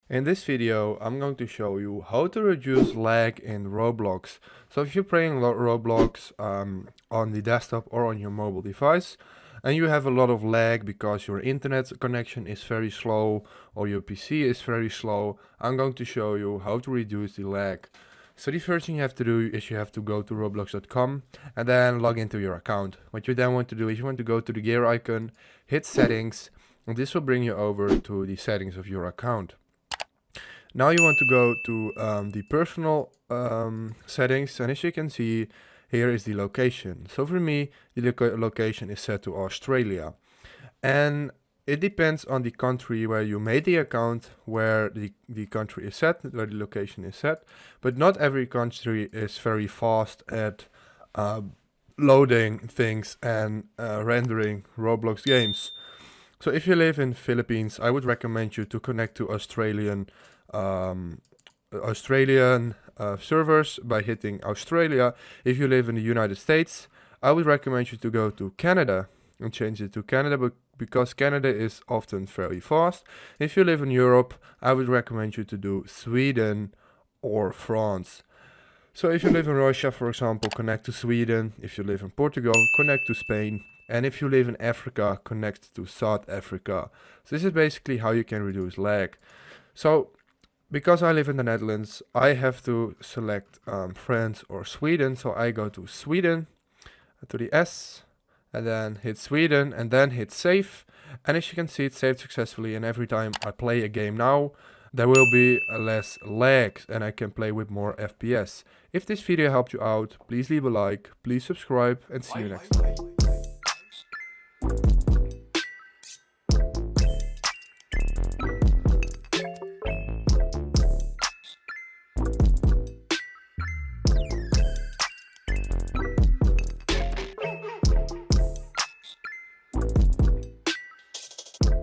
In this video, I'm going to show you how to reduce lag in Roblox. So if you're playing Roblox on the desktop or on your mobile device, and you have a lot of lag because your internet connection is very slow or your PC is very slow, I'm going to show you how to reduce the lag. So the first thing you have to do is you have to go to roblox.com and then log into your account. What you then want to do is you want to go to the gear icon, hit settings, and this will bring you over to the settings of your account. Now you want to go to the personal settings, and as you can see, here is the location. So for me, the location is set to Australia. And it depends on the country where you made the account, where the country is set, where the location is set. But not every country is very fast at loading things and rendering Roblox games. So if you live in Philippines, I would recommend you to connect to um, Australian servers by hitting Australia. If you live in the United States, I would recommend you to go to Canada and change it to Canada, but because Canada is often very fast. If you live in Europe, I would recommend you to do Sweden or France. So if you live in Russia, for example, connect to Sweden. If you live in Portugal, connect to Spain. And if you live in Africa, connect to South Africa. So this is basically how you can reduce lag. So because I live in the Netherlands, I have to select France or Sweden. So I go to Sweden, to the S, and then hit Sweden, and then hit save. And as you can see, it's saved successfully. And every time I play a game now, there will be less lag and I can play with more FPS. If this video helped you out, please leave a like, please subscribe, and see you next time.